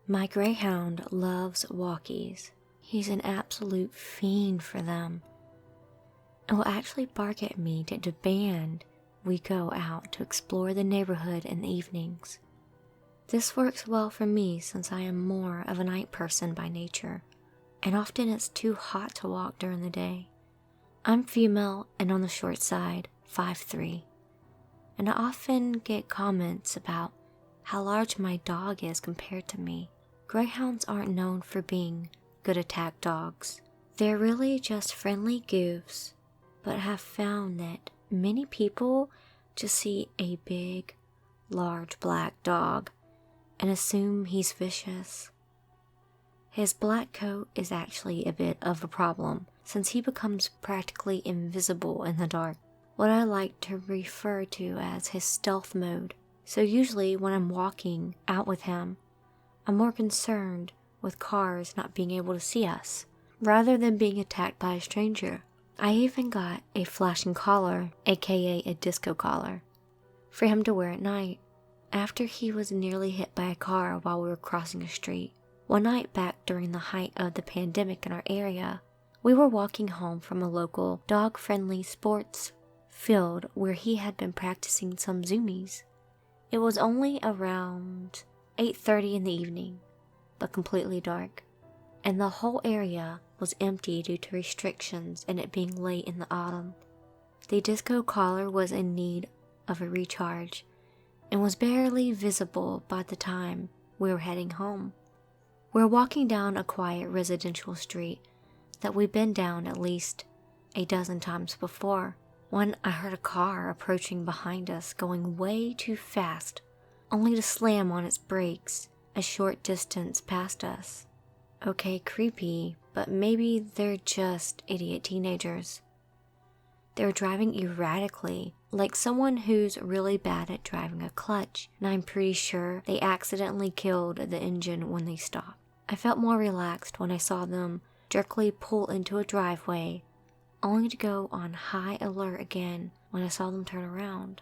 My greyhound loves walkies. He's an absolute fiend for them, and will actually bark at me to demand we go out to explore the neighborhood in the evenings. This works well for me since I am more of a night person by nature, and often it's too hot to walk during the day. I'm female and on the short side, 5'3", and I often get comments about how large my dog is compared to me. Greyhounds aren't known for being good attack dogs. They're really just friendly goofs, but have found that many people just see a big, large black dog and assume he's vicious. His black coat is actually a bit of a problem since he becomes practically invisible in the dark, what I like to refer to as his stealth mode. So usually when I'm walking out with him, I'm more concerned with cars not being able to see us, rather than being attacked by a stranger. I even got a flashing collar, aka a disco collar, for him to wear at night, after he was nearly hit by a car while we were crossing a street. One night back during the height of the pandemic in our area, we were walking home from a local dog-friendly sports field where he had been practicing some zoomies. It was only around 8:30 in the evening, but completely dark, and the whole area was empty due to restrictions and it being late in the autumn. The disco collar was in need of a recharge and was barely visible by the time we were heading home. We're walking down a quiet residential street that we've been down at least a dozen times before, when I heard a car approaching behind us going way too fast, only to slam on its brakes a short distance past us. Okay, creepy, but maybe they're just idiot teenagers. They were driving erratically, like someone who's really bad at driving a clutch, and I'm pretty sure they accidentally killed the engine when they stopped. I felt more relaxed when I saw them jerkily pull into a driveway, only to go on high alert again when I saw them turn around.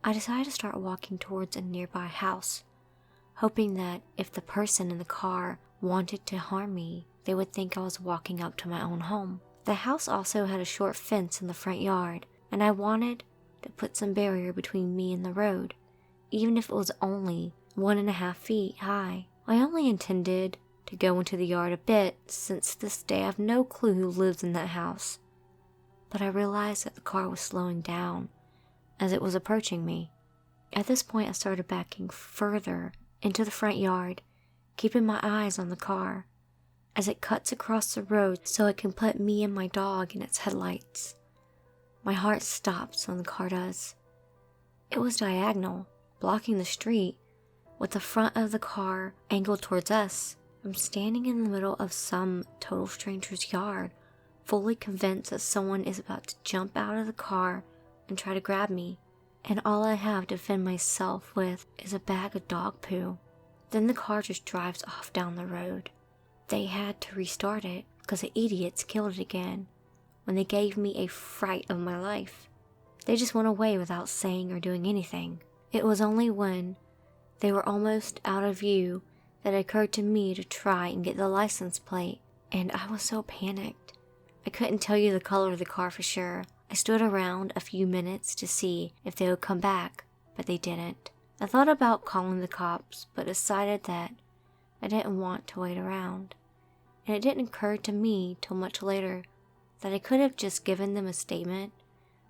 I decided to start walking towards a nearby house, hoping that if the person in the car wanted to harm me, they would think I was walking up to my own home. The house also had a short fence in the front yard, and I wanted to put some barrier between me and the road, even if it was only 1.5 feet high. I only intended to go into the yard a bit, since this day I have no clue who lives in that house. But I realized that the car was slowing down as it was approaching me. At this point, I started backing further into the front yard, keeping my eyes on the car as it cuts across the road so it can put me and my dog in its headlights. My heart stops when the car does. It was diagonal, blocking the street, with the front of the car angled towards us. I'm standing in the middle of some total stranger's yard, fully convinced that someone is about to jump out of the car and try to grab me, and all I have to defend myself with is a bag of dog poo. Then the car just drives off down the road. They had to restart it because the idiots killed it again when they gave me a fright of my life. They just went away without saying or doing anything. It was only when they were almost out of view that it occurred to me to try and get the license plate, and I was so panicked. I couldn't tell you the color of the car for sure. I stood around a few minutes to see if they would come back, but they didn't. I thought about calling the cops, but decided that I didn't want to wait around. And it didn't occur to me till much later that I could have just given them a statement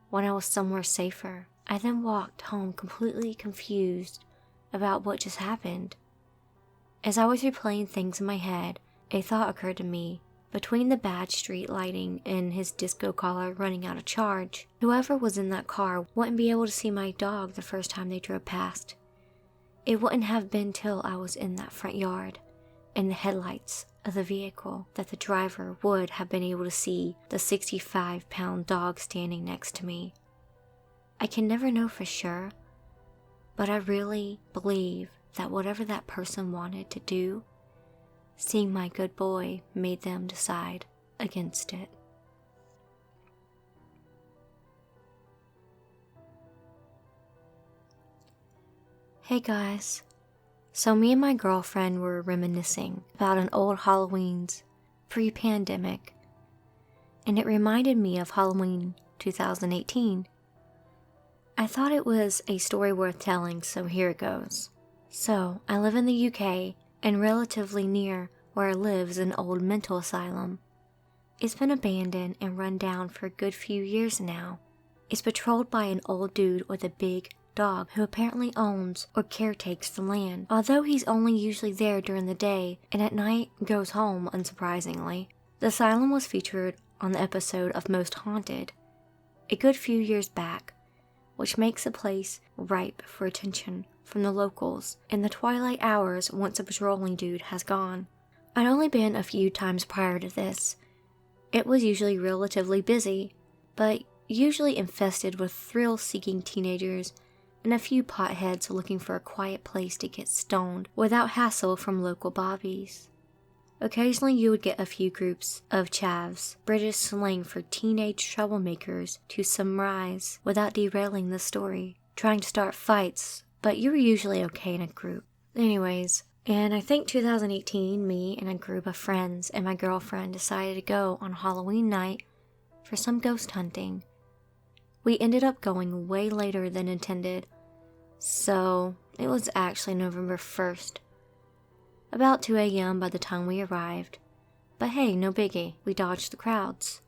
when I was somewhere safer. I then walked home completely confused about what just happened. As I was replaying things in my head, a thought occurred to me. Between the bad street lighting and his disco collar running out of charge, whoever was in that car wouldn't be able to see my dog the first time they drove past. It wouldn't have been till I was in that front yard, in the headlights of the vehicle, that the driver would have been able to see the 65-pound dog standing next to me. I can never know for sure, but I really believe that whatever that person wanted to do, seeing my good boy made them decide against it. Hey guys, So me and my girlfriend were reminiscing about an old Halloween's pre-pandemic, and it reminded me of Halloween 2018. I thought it was a story worth telling, so here it goes. So, I live in the UK, and relatively near where I live is an old mental asylum. It's been abandoned and run down for a good few years now. It's patrolled by an old dude with a big dog who apparently owns or caretakes the land, although he's only usually there during the day and at night goes home, unsurprisingly. The asylum was featured on the episode of Most Haunted a good few years back, which makes the place ripe for attention from the locals in the twilight hours once a patrolling dude has gone. I'd only been a few times prior to this. It was usually relatively busy, but usually infested with thrill-seeking teenagers and a few potheads looking for a quiet place to get stoned without hassle from local bobbies. Occasionally you would get a few groups of chavs, British slang for teenage troublemakers, to summarize without derailing the story, trying to start fights, but you were usually okay in a group. Anyways, and I think 2018, me and a group of friends and my girlfriend decided to go on Halloween night for some ghost hunting. We ended up going way later than intended, so it was actually November 1st. About 2 a.m. by the time we arrived. But hey, no biggie, we dodged the crowds.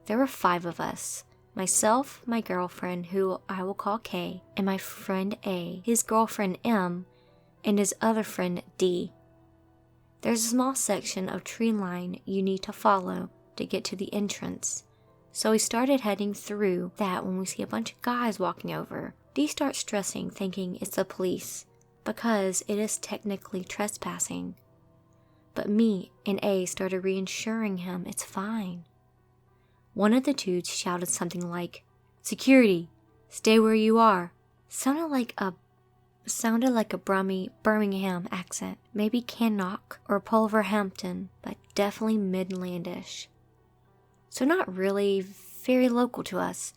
There were 5 of us. Myself, my girlfriend, who I will call K, and my friend A, his girlfriend M, and his other friend D. There's a small section of tree line you need to follow to get to the entrance. So we started heading through that when we see a bunch of guys walking over. D starts stressing, thinking it's the police, because it is technically trespassing. But me and A started reassuring him it's fine. One of the dudes shouted something like, "Security, stay where you are." Sounded like a Birmingham accent, maybe Cannock or Pulverhampton, but definitely Midlandish. So not really very local to us,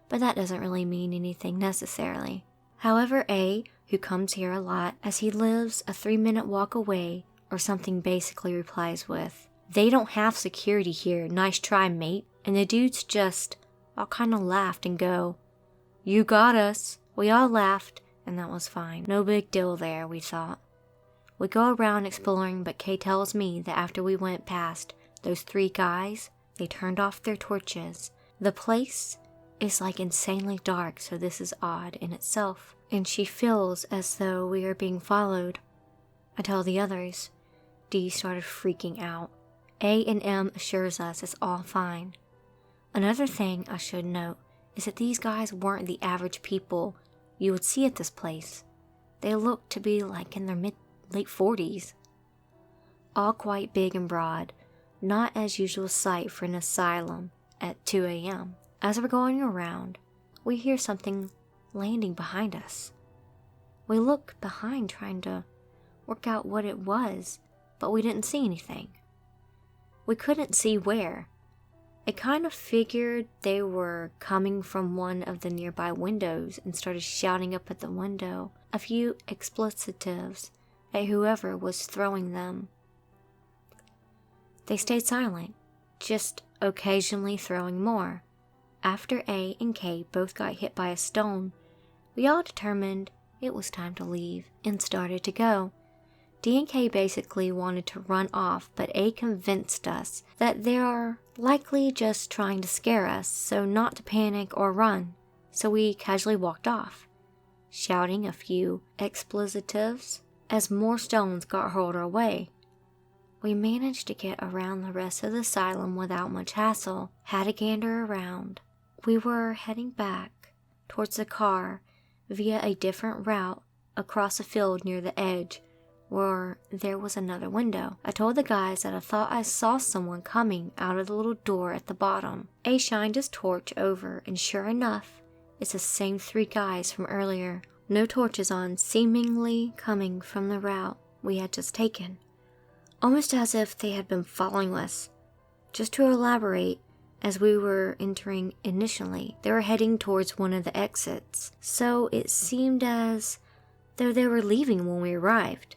but that doesn't really mean anything necessarily. However, A, who comes here a lot as he lives a 3-minute walk away or something, basically replies with, "They don't have security here, nice try mate." And the dudes just all kind of laughed and go, "You got us." We all laughed and that was fine. No big deal there, we thought. We go around exploring, but Kay tells me that after we went past those 3 guys, they turned off their torches. The place is like insanely dark, so this is odd in itself. And she feels as though we are being followed. I tell the others. D started freaking out. A and M assures us it's all fine. Another thing I should note is that these guys weren't the average people you would see at this place. They looked to be like in their late 40s. All quite big and broad, not as usual sight for an asylum at 2 a.m. As we're going around, we hear something landing behind us. We look behind trying to work out what it was, but we didn't see anything. We couldn't see where. I kind of figured they were coming from one of the nearby windows and started shouting up at the window a few explicitives at whoever was throwing them. They stayed silent, just occasionally throwing more. After A and K both got hit by a stone, we all determined it was time to leave and started to go. D and K basically wanted to run off, but A convinced us that they are likely just trying to scare us, so not to panic or run. So we casually walked off, shouting a few explicitives as more stones got hurled our way. We managed to get around the rest of the asylum without much hassle, had a gander around. We were heading back towards the car via a different route across a field near the edge where there was another window. I told the guys that I thought I saw someone coming out of the little door at the bottom. A shined his torch over, and sure enough, it's the same 3 guys from earlier. No torches on, seemingly coming from the route we had just taken. Almost as if they had been following us. Just to elaborate, as we were entering initially, they were heading towards one of the exits, so it seemed as though they were leaving when we arrived.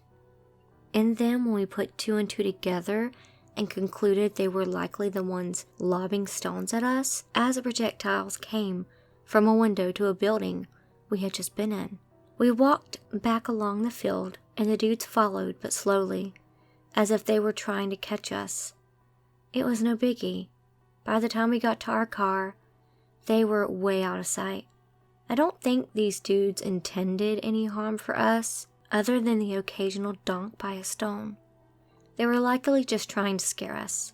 And then when we put two and two together and concluded they were likely the ones lobbing stones at us, as the projectiles came from a window to a building we had just been in. We walked back along the field, and the dudes followed, but slowly, as if they were trying to catch us. It was no biggie. By the time we got to our car, they were way out of sight. I don't think these dudes intended any harm for us, other than the occasional donk by a stone. They were likely just trying to scare us.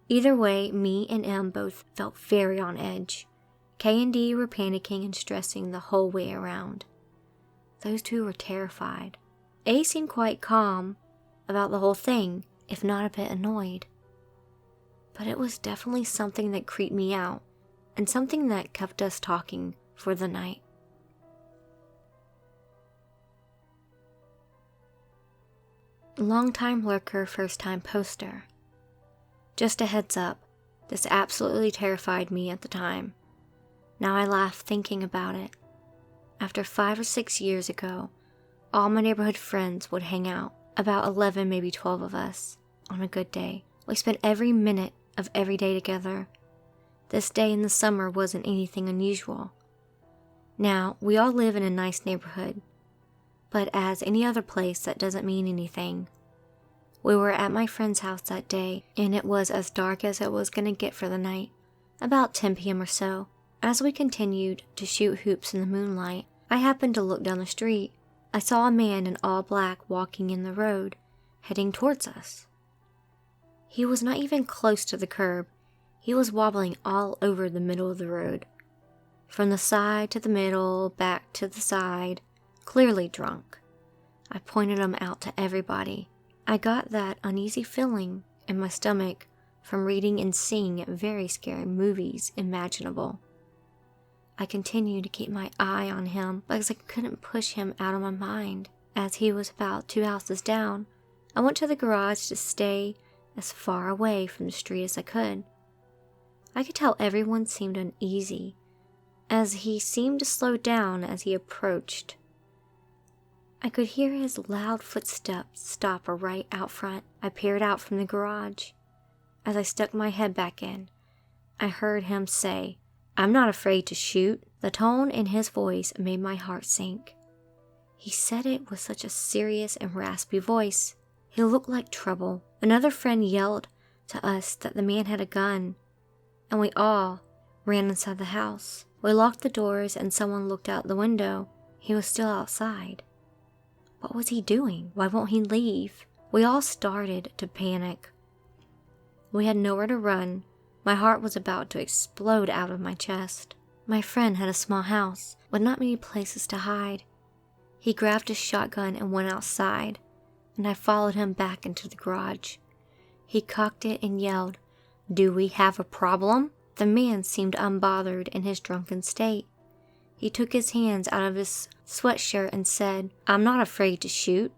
Either way, me and M both felt very on edge. K and D were panicking and stressing the whole way around. Those two were terrified. A seemed quite calm about the whole thing, if not a bit annoyed. But it was definitely something that creeped me out, and something that kept us talking for the night. Long-time lurker, first-time poster. Just a heads up, this absolutely terrified me at the time. Now I laugh thinking about it. After 5 or 6 years ago, all my neighborhood friends would hang out, about 11, maybe 12 of us, on a good day. We spent every minute of every day together. This day in the summer wasn't anything unusual. Now, we all live in a nice neighborhood, but as any other place, that doesn't mean anything. We were at my friend's house that day, and it was as dark as it was going to get for the night, about 10 p.m. or so. As we continued to shoot hoops in the moonlight, I happened to look down the street. I saw a man in all black walking in the road, heading towards us. He was not even close to the curb. He was wobbling all over the middle of the road, from the side to the middle, back to the side, clearly drunk. I pointed him out to everybody. I got that uneasy feeling in my stomach from reading and seeing very scary movies imaginable. I continued to keep my eye on him because I couldn't push him out of my mind. As he was about 2 houses down, I went to the garage to stay as far away from the street as I could. I could tell everyone seemed uneasy, as he seemed to slow down as he approached. I could hear his loud footsteps stop right out front. I peered out from the garage. As I stuck my head back in, I heard him say, "I'm not afraid to shoot." The tone in his voice made my heart sink. He said it with such a serious and raspy voice. He looked like trouble. Another friend yelled to us that the man had a gun, and we all ran inside the house. We locked the doors and someone looked out the window. He was still outside. What was he doing? Why won't he leave? We all started to panic. We had nowhere to run. My heart was about to explode out of my chest. My friend had a small house, with not many places to hide. He grabbed his shotgun and went outside, and I followed him back into the garage. He cocked it and yelled, "Do we have a problem?" The man seemed unbothered in his drunken state. He took his hands out of his sweatshirt and said, "I'm not afraid to shoot,"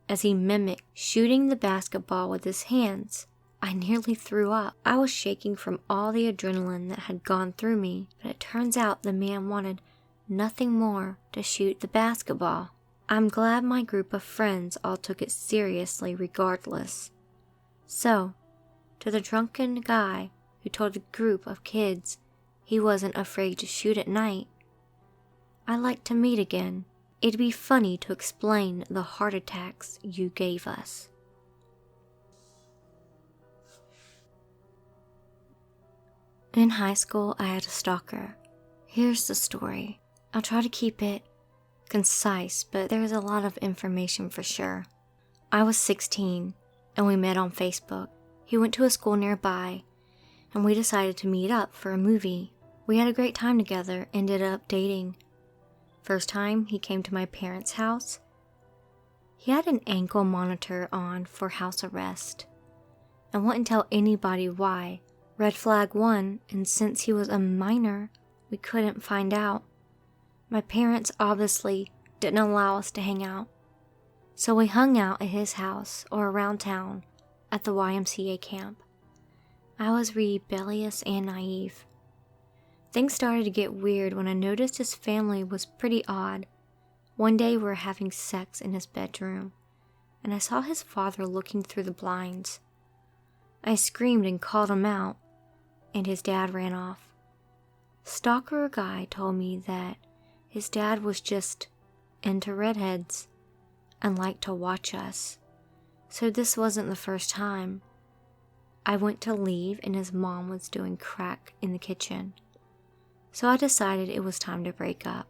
as he mimicked shooting the basketball with his hands. I nearly threw up. I was shaking from all the adrenaline that had gone through me, but it turns out the man wanted nothing more to shoot the basketball. I'm glad my group of friends all took it seriously regardless. So, to the drunken guy who told the group of kids he wasn't afraid to shoot at night, I'd like to meet again. It'd be funny to explain the heart attacks you gave us. In high school, I had a stalker. Here's the story. I'll try to keep it concise, but there's a lot of information for sure. I was 16, and we met on Facebook. He went to a school nearby, and we decided to meet up for a movie. We had a great time together, ended up dating. First time he came to my parents' house, he had an ankle monitor on for house arrest, and wouldn't tell anybody why. Red flag 1, and since he was a minor, we couldn't find out. My parents obviously didn't allow us to hang out, so we hung out at his house or around town at the YMCA camp. I was rebellious and naive. Things started to get weird when I noticed his family was pretty odd. One day we were having sex in his bedroom, and I saw his father looking through the blinds. I screamed and called him out, and his dad ran off. Stalker guy told me that his dad was just into redheads and liked to watch us, so this wasn't the first time. I went to leave and his mom was doing crack in the kitchen, so I decided it was time to break up.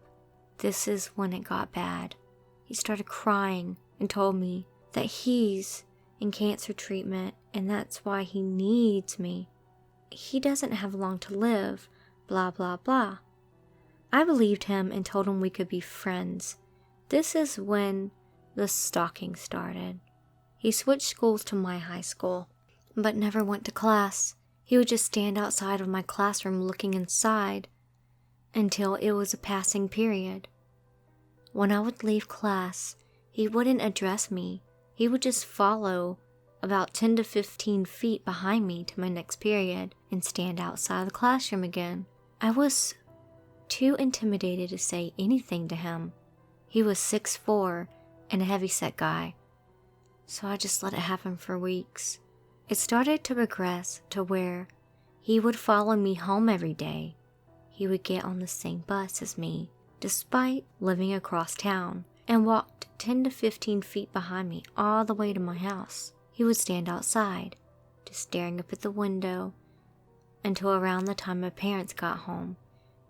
This is when it got bad. He started crying and told me that he's in cancer treatment and that's why he needs me. He doesn't have long to live, blah blah blah. I believed him and told him we could be friends. This is when the stalking started. He switched schools to my high school, but never went to class. He would just stand outside of my classroom looking inside until it was a passing period. When I would leave class, he wouldn't address me. He would just follow about 10 to 15 feet behind me to my next period and stand outside the classroom again. I was too intimidated to say anything to him. He was 6'4" and a heavyset guy, so I just let it happen for weeks. It started to progress to where he would follow me home every day. He would get on the same bus as me, despite living across town, and walked 10 to 15 feet behind me all the way to my house. He would stand outside, just staring up at the window, until around the time my parents got home,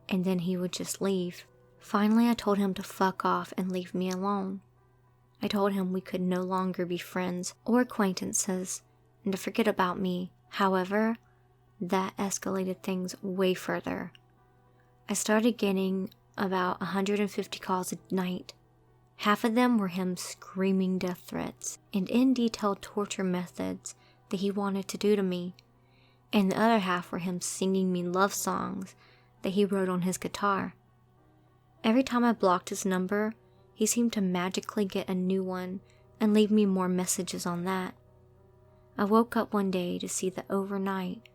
and then he would just leave. Finally, I told him to fuck off and leave me alone. I told him we could no longer be friends or acquaintances and to forget about me. However, that escalated things way further. I started getting about 150 calls a night. Half of them were him screaming death threats and in detailed torture methods that he wanted to do to me, and the other half were him singing me love songs that he wrote on his guitar. Every time I blocked his number, he seemed to magically get a new one and leave me more messages on that. I woke up one day to see that overnight,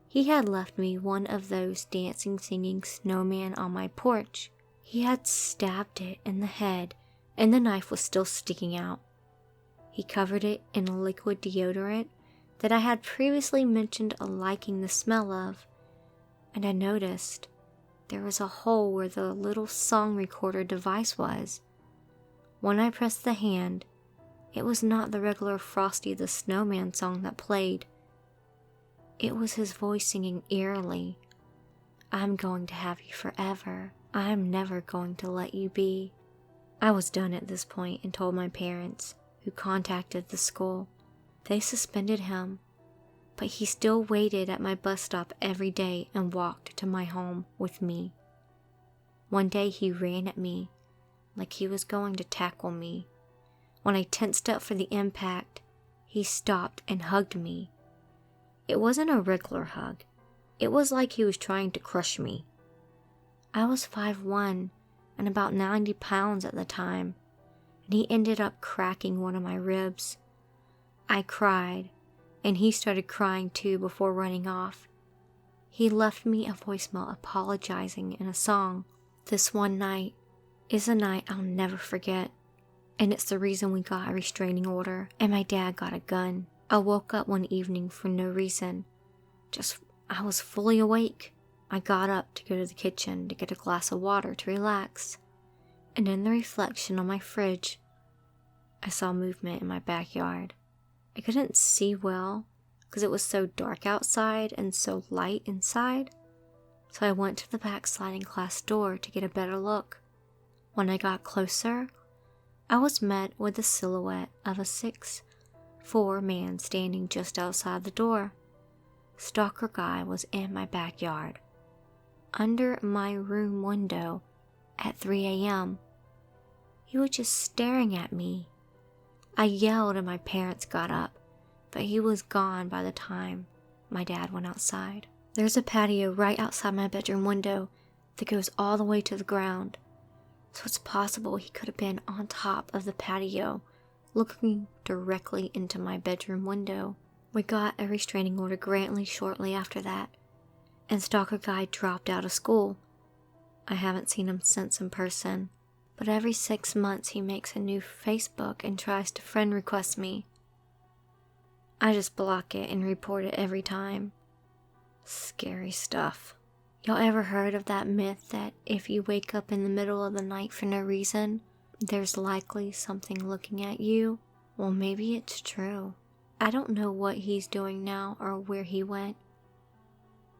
he had left me one of those dancing, singing snowmen on my porch. He had stabbed it in the head and the knife was still sticking out. He covered it in a liquid deodorant that I had previously mentioned liking the smell of, and I noticed there was a hole where the little song recorder device was. When I pressed the hand, it was not the regular Frosty the Snowman song that played. It was his voice singing eerily, "I'm going to have you forever. I'm never going to let you be." I was done at this point and told my parents, who contacted the school. They suspended him, but he still waited at my bus stop every day and walked to my home with me. One day he ran at me like he was going to tackle me. When I tensed up for the impact, he stopped and hugged me. It wasn't a regular hug. It was like he was trying to crush me. I was 5'1" and about 90 pounds at the time, and he ended up cracking one of my ribs. I cried, and he started crying too before running off. He left me a voicemail apologizing in a song. This one night is a night I'll never forget, and it's the reason we got a restraining order and my dad got a gun. I woke up one evening for no reason. I was fully awake. I got up to go to the kitchen to get a glass of water to relax, and in the reflection on my fridge, I saw movement in my backyard. I couldn't see well because it was so dark outside and so light inside, so I went to the back sliding glass door to get a better look. When I got closer, I was met with the silhouette of a 6'4" man standing just outside the door. Stalker guy was in my backyard, under my room window at 3 a.m. He was just staring at me. I yelled and my parents got up, but he was gone by the time my dad went outside. There's a patio right outside my bedroom window that goes all the way to the ground, so it's possible he could have been on top of the patio, looking directly into my bedroom window. We got a restraining order granted shortly after that, and Stalker Guy dropped out of school. I haven't seen him since in person, but every 6 months he makes a new Facebook and tries to friend request me. I just block it and report it every time. Scary stuff. Y'all ever heard of that myth that if you wake up in the middle of the night for no reason, there's likely something looking at you? Well, maybe it's true. I don't know what he's doing now or where he went,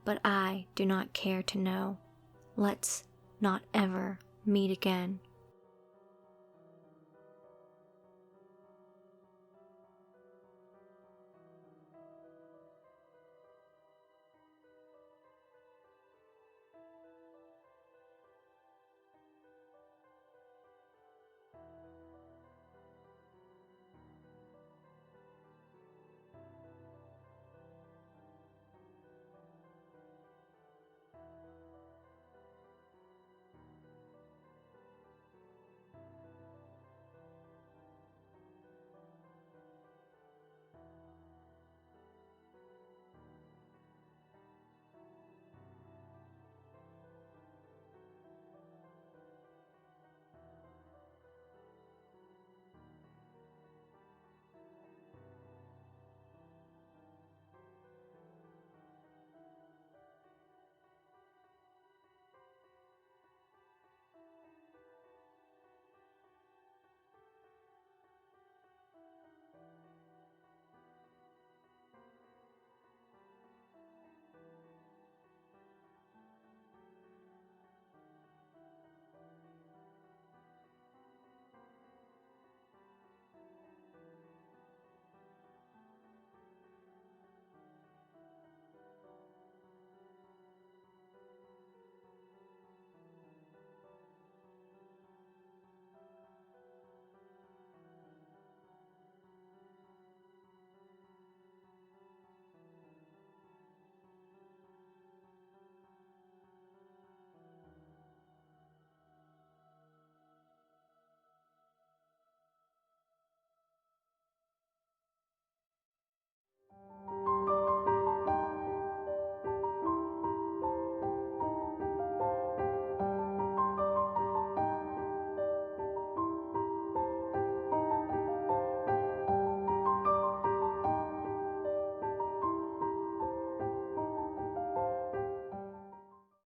but I do not care to know. Let's not ever meet again.